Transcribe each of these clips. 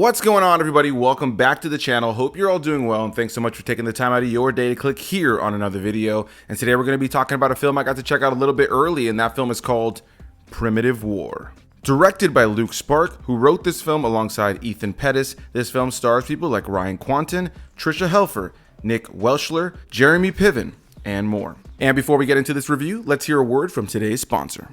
What's going on, everybody? Welcome back to the channel. Hope you're all doing well, and thanks so much for taking the time out of your day to click here on another video. And today we're going to be talking about a film I got to check out a little bit early, and that film is called Primitive War. Directed by Sparke, who wrote this film alongside Pettus, this film stars people like Kwanten, Tricia Helfer, Nick Welshler, Jeremy Piven, and more. And before we get into this review, let's hear a word from today's sponsor.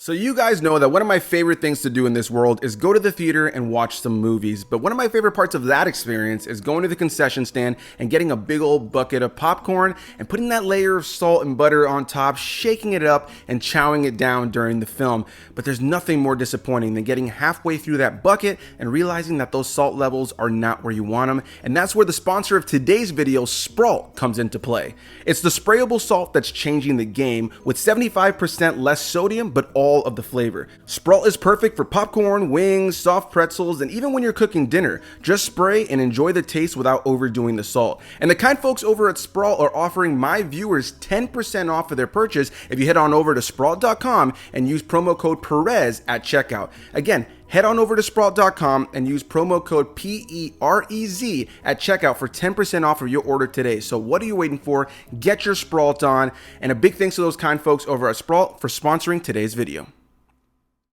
So you guys know that one of my favorite things to do in this world is go to the theater and watch some movies, but one of my favorite parts of that experience is going to the concession stand and getting a big old bucket of popcorn and putting that layer of salt and butter on top, shaking it up and chowing it down during the film. But there's nothing more disappointing than getting halfway through that bucket and realizing that those salt levels are not where you want them, and that's where the sponsor of today's video, Sparke, comes into play. It's the sprayable salt that's changing the game with 75% less sodium, but all of the flavor. Sparke is perfect for popcorn, wings, soft pretzels, and even when you're cooking dinner. Just spray and enjoy the taste without overdoing the salt. And the kind folks over at Sparke are offering my viewers 10% off of their purchase if you head on over to Sparke.com and use promo code Perez at checkout. Again, head on over to Sparke.com and use promo code PEREZ at checkout for 10% off of your order today. So what are you waiting for? Get your Sparke on. And a big thanks to those kind folks over at Sparke for sponsoring today's video.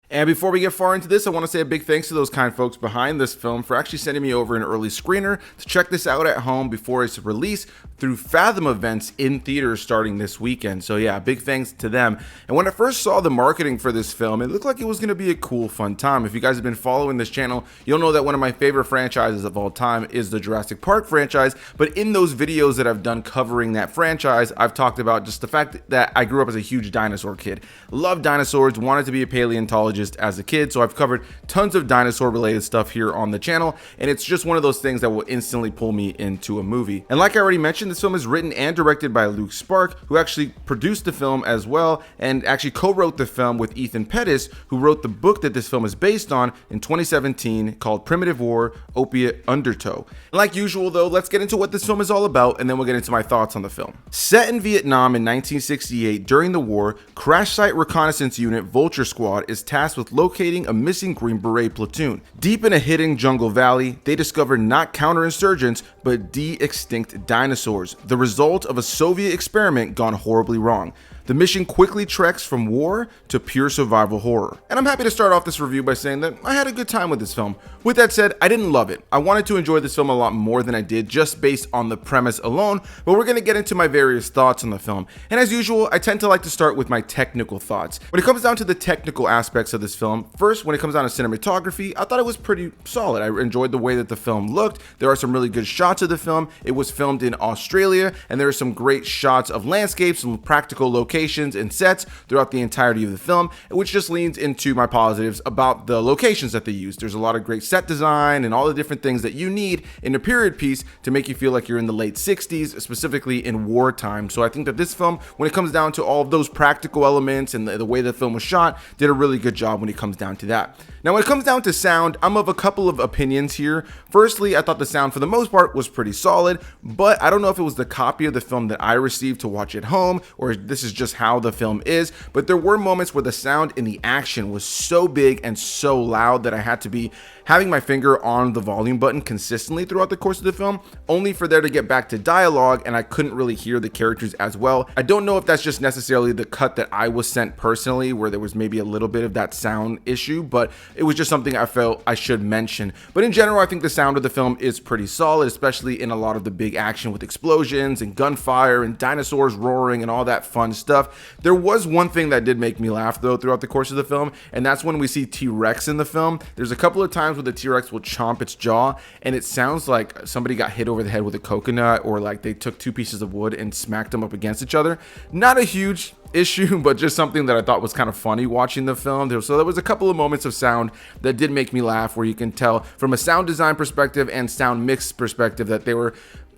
And before we get far into this, I want to say a big thanks to those kind folks behind this film for actually sending me over an early screener to check this out at home before its release through Fathom events in theaters starting this weekend. So yeah, big thanks to them. And when I first saw the marketing for this film, it looked like it was going to be a cool, fun time. If you guys have been following this channel, you'll know that one of my favorite franchises of all time is the Jurassic Park franchise. But in those videos that I've done covering that franchise, I've talked about just the fact that I grew up as a huge dinosaur kid. Loved dinosaurs, wanted to be a paleontologist as a kid, so I've covered tons of dinosaur related stuff here on the channel, and it's just one of those things that will instantly pull me into a movie. And like I already mentioned, this film is written and directed by Sparke, who actually produced the film as well, and actually co-wrote the film with Pettus, who wrote the book that this film is based on in 2017 called Primitive War, Opiate Undertow. And like usual though, let's get into what this film is all about, and then we'll get into my thoughts on the film. Set in Vietnam in 1968 during the war, Crash Site Reconnaissance Unit Vulture Squad is tasked with locating a missing Green Beret platoon. Deep in a hidden jungle valley, they discover not counterinsurgents, but de-extinct dinosaurs, the result of a Soviet experiment gone horribly wrong. The mission quickly treks from war to pure survival horror. And I'm happy to start off this review by saying that I had a good time with this film. With that said, I didn't love it. I wanted to enjoy this film a lot more than I did just based on the premise alone, but we're going to get into my various thoughts on the film. And as usual, I tend to like to start with my technical thoughts. When it comes down to the technical aspects of this film, first, when it comes down to cinematography, I thought it was pretty solid. I enjoyed the way that the film looked. There are some really good shots of the film. It was filmed in Australia, and there are some great shots of landscapes and practical locations and sets throughout the entirety of the film, which just leans into my positives about the locations that they used. There's a lot of great set design and all the different things that you need in a period piece to make you feel like you're in the late 60s, specifically in wartime. So I think that this film, when it comes down to all of those practical elements and the way the film was shot, did a really good job when it comes down to that. Now, when it comes down to sound, I'm of a couple of opinions here. Firstly, I thought the sound for the most part was pretty solid, but I don't know if it was the copy of the film that I received to watch at home, or this is just how the film is, but there were moments where the sound in the action was so big and so loud that I had to be having my finger on the volume button consistently throughout the course of the film, only for there to get back to dialogue and I couldn't really hear the characters as well. I don't know if that's just necessarily the cut that I was sent personally, where there was maybe a little bit of that sound issue, but it was just something I felt I should mention. But in general, I think the sound of the film is pretty solid, especially in a lot of the big action with explosions and gunfire and dinosaurs roaring and all that fun stuff. There was one thing that did make me laugh though throughout the course of the film, and that's when we see T-Rex in the film. There's a couple of times where the T-Rex will chomp its jaw, and it sounds like somebody got hit over the head with a coconut, or like they took two pieces of wood and smacked them up against each other. Not a huge issue, but just something that I thought was kind of funny watching the film. So there was a couple of moments of sound that did make me laugh, where you can tell from a sound design perspective and sound mix perspective that they were,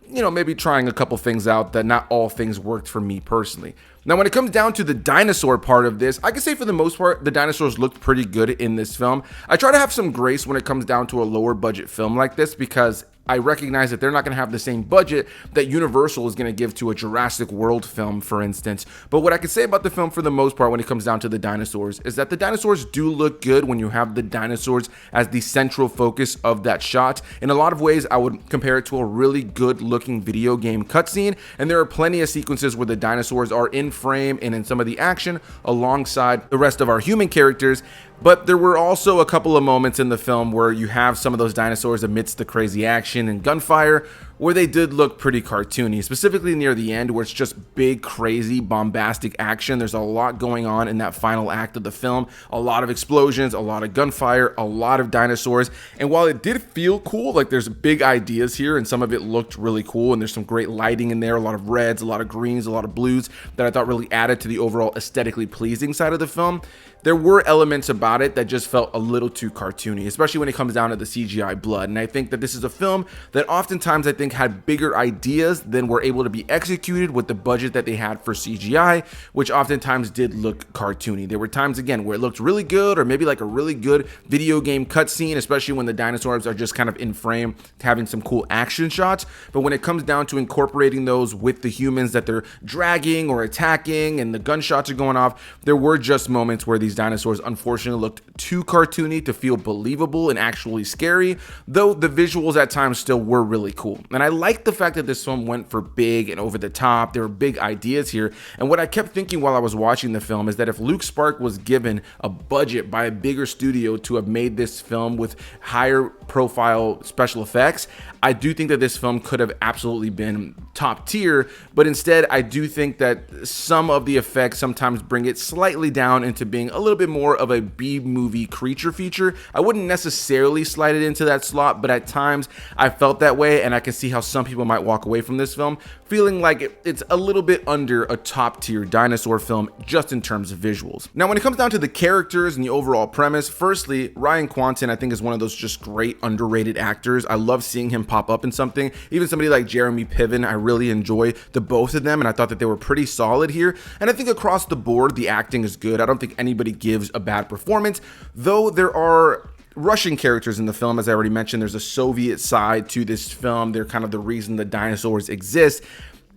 you know, maybe trying a couple things out, that not all things worked for me personally. Now, when it comes down to the dinosaur part of this, I can say for the most part, the dinosaurs looked pretty good in this film. I try to have some grace when it comes down to a lower budget film like this, because I recognize that they're not going to have the same budget that Universal is going to give to a Jurassic World film, for instance. But what I could say about the film for the most part when it comes down to the dinosaurs is that the dinosaurs do look good when you have the dinosaurs as the central focus of that shot. In a lot of ways, I would compare it to a really good looking video game cutscene, and there are plenty of sequences where the dinosaurs are in frame and in some of the action alongside the rest of our human characters. But there were also a couple of moments in the film where you have some of those dinosaurs amidst the crazy action and gunfire where they did look pretty cartoony, specifically near the end where it's just big, crazy, bombastic action. There's a lot going on in that final act of the film, a lot of explosions, a lot of gunfire, a lot of dinosaurs. And while it did feel cool, like there's big ideas here and some of it looked really cool and there's some great lighting in there, a lot of reds, a lot of greens, a lot of blues that I thought really added to the overall aesthetically pleasing side of the film, there were elements about it that just felt a little too cartoony, especially when it comes down to the CGI blood. And I think that this is a film that oftentimes I think had bigger ideas than were able to be executed with the budget that they had for CGI, which oftentimes did look cartoony. There were times, again, where it looked really good or maybe like a really good video game cutscene, especially when the dinosaurs are just kind of in frame, having some cool action shots. But when it comes down to incorporating those with the humans that they're dragging or attacking and the gunshots are going off, there were just moments where these dinosaurs unfortunately looked too cartoony to feel believable and actually scary, though the visuals at times still were really cool. And I like the fact that this film went for big and over the top. There were big ideas here. And what I kept thinking while I was watching the film is that if Luke Sparke was given a budget by a bigger studio to have made this film with higher profile special effects, I do think that this film could have absolutely been top tier, but instead I do think that some of the effects sometimes bring it slightly down into being a little bit more of a B-movie creature feature. I wouldn't necessarily slide it into that slot, but at times I felt that way, and I can see how some people might walk away from this film feeling like it's a little bit under a top tier dinosaur film just in terms of visuals. Now, when it comes down to the characters and the overall premise, firstly, Ryan Kwanten I think is one of those just great underrated actors. I love seeing him pop up in something. Even somebody like Jeremy Piven, I really enjoy the both of them, and I thought that they were pretty solid here. And I think across the board, the acting is good. I don't think anybody gives a bad performance, though there are Russian characters in the film. As I already mentioned, there's a Soviet side to this film. They're kind of the reason the dinosaurs exist.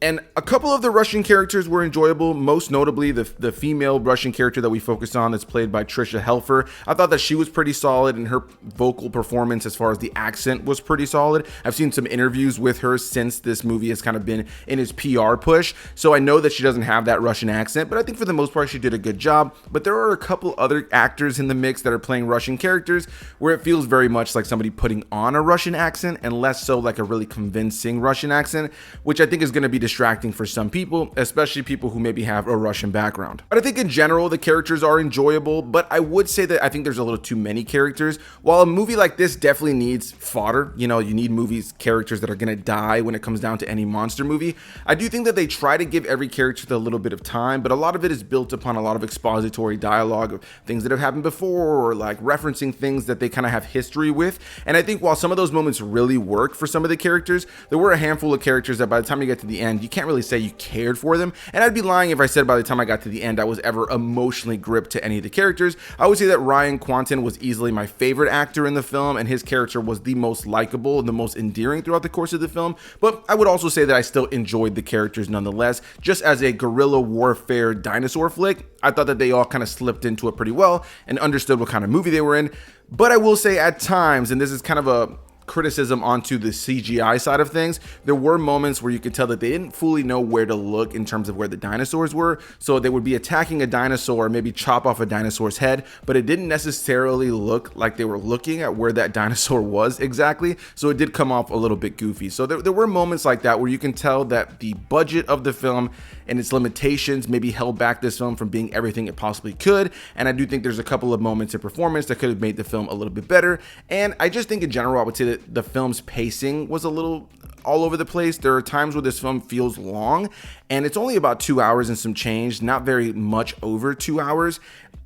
And a couple of the Russian characters were enjoyable, most notably the female Russian character that we focused on that's played by Tricia Helfer. I thought that she was pretty solid, and her vocal performance as far as the accent was pretty solid. I've seen some interviews with her since this movie has kind of been in its PR push, so I know that she doesn't have that Russian accent, but I think for the most part she did a good job. But there are a couple other actors in the mix that are playing Russian characters where it feels very much like somebody putting on a Russian accent and less so like a really convincing Russian accent, which I think is going to be distracting for some people, especially people who maybe have a Russian background. But I think in general the characters are enjoyable, but I would say that I think there's a little too many characters. While a movie like this definitely needs fodder, you know, you need characters that are gonna die when it comes down to any monster movie, I do think that they try to give every character a little bit of time, but a lot of it is built upon a lot of expository dialogue of things that have happened before, or like referencing things that they kind of have history with. And I think while some of those moments really work for some of the characters, there were a handful of characters that by the time you get to the end, you can't really say you cared for them. And I'd be lying if I said by the time I got to the end I was ever emotionally gripped to any of the characters. I would say that Ryan Kwanten was easily my favorite actor in the film, and his character was the most likable and the most endearing throughout the course of the film. But I would also say that I still enjoyed the characters nonetheless. Just as a guerrilla warfare dinosaur flick, I thought that they all kind of slipped into it pretty well and understood what kind of movie they were in. But I will say at times, and this is kind of a criticism onto the CGI side of things, there were moments where you could tell that they didn't fully know where to look in terms of where the dinosaurs were. So they would be attacking a dinosaur, maybe chop off a dinosaur's head, but it didn't necessarily look like they were looking at where that dinosaur was exactly. So it did come off a little bit goofy. So there were moments like that where you can tell that the budget of the film and its limitations maybe held back this film from being everything it possibly could. And I do think there's a couple of moments in performance that could have made the film a little bit better. And I just think in general, I would say that the film's pacing was a little all over the place. There are times where this film feels long, and it's only about 2 hours and some change, not very much over 2 hours.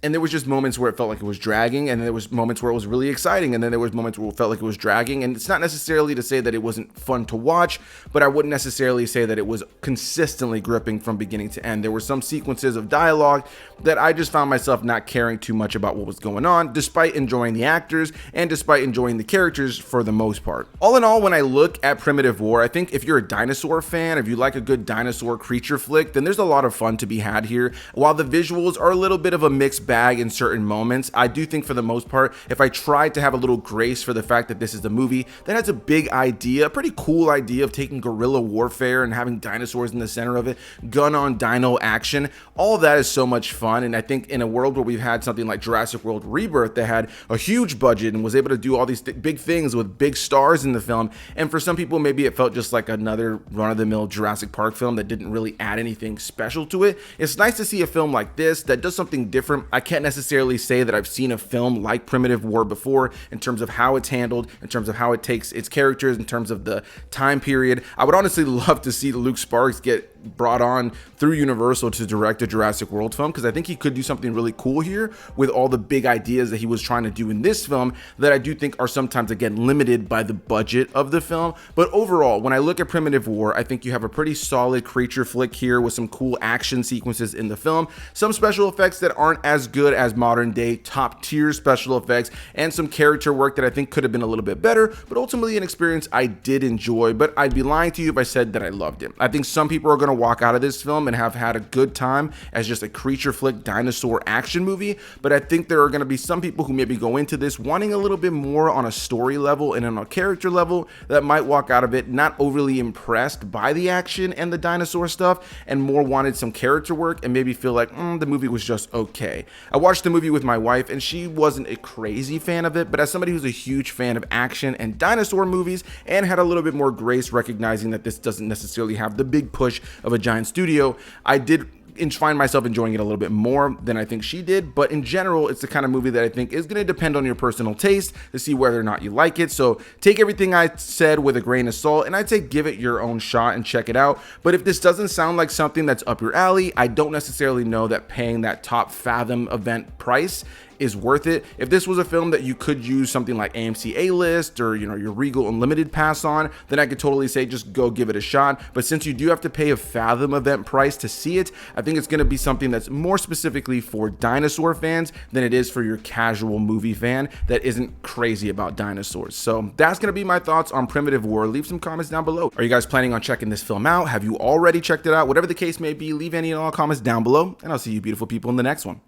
And there was just moments where it felt like it was dragging, and then there was moments where it was really exciting, and then there was moments where it felt like it was dragging. And it's not necessarily to say that it wasn't fun to watch, but I wouldn't necessarily say that it was consistently gripping from beginning to end. There were some sequences of dialogue that I just found myself not caring too much about what was going on, despite enjoying the actors and despite enjoying the characters for the most part. All in all, when I look at Primitive War, I think if you're a dinosaur fan, if you like a good dinosaur creature flick, then there's a lot of fun to be had here. While the visuals are a little bit of a mixed bag in certain moments, I do think for the most part, if I tried to have a little grace for the fact that this is a movie that has a big idea, a pretty cool idea of taking guerrilla warfare and having dinosaurs in the center of it, gun on dino action, all of that is so much fun. And I think in a world where we've had something like Jurassic World Rebirth that had a huge budget and was able to do all these big things with big stars in the film, and for some people maybe it felt just like another run-of-the-mill Jurassic Park film that didn't really add anything special to it, it's nice to see a film like this that does something different. I can't necessarily say that I've seen a film like Primitive War before in terms of how it's handled, in terms of how it takes its characters, in terms of the time period. I would honestly love to see Luke Sparks get brought on through Universal to direct a Jurassic World film, because I think he could do something really cool here with all the big ideas that he was trying to do in this film that I do think are sometimes, again, limited by the budget of the film. But overall, when I look at Primitive War, I think you have a pretty solid creature flick here with some cool action sequences in the film, some special effects that aren't as good as modern day top tier special effects, and some character work that I think could have been a little bit better, but ultimately an experience I did enjoy. But I'd be lying to you if I said that I loved it. I think some people are going to walk out of this film and have had a good time as just a creature flick dinosaur action movie, but I think there are going to be some people who maybe go into this wanting a little bit more on a story level and on a character level that might walk out of it not overly impressed by the action and the dinosaur stuff, and more wanted some character work and maybe feel like the movie was just okay. I watched the movie with my wife and she wasn't a crazy fan of it, but as somebody who's a huge fan of action and dinosaur movies and had a little bit more grace recognizing that this doesn't necessarily have the big push of a giant studio, I did find myself enjoying it a little bit more than I think she did. But in general, it's the kind of movie that I think is going to depend on your personal taste to see whether or not you like it. So take everything I said with a grain of salt, and I'd say give it your own shot and check it out. But if this doesn't sound like something that's up your alley, I don't necessarily know that paying that top Fathom event price is worth it. If this was a film that you could use something like AMC A-List or your Regal Unlimited pass on, then I could totally say just go give it a shot. But since you do have to pay a Fathom event price to see it, I think it's going to be something that's more specifically for dinosaur fans than it is for your casual movie fan that isn't crazy about dinosaurs. So that's going to be my thoughts on Primitive War. Leave some comments down below. Are you guys planning on checking this film out? Have you already checked it out? Whatever the case may be, leave any and all comments down below, and I'll see you beautiful people in the next one.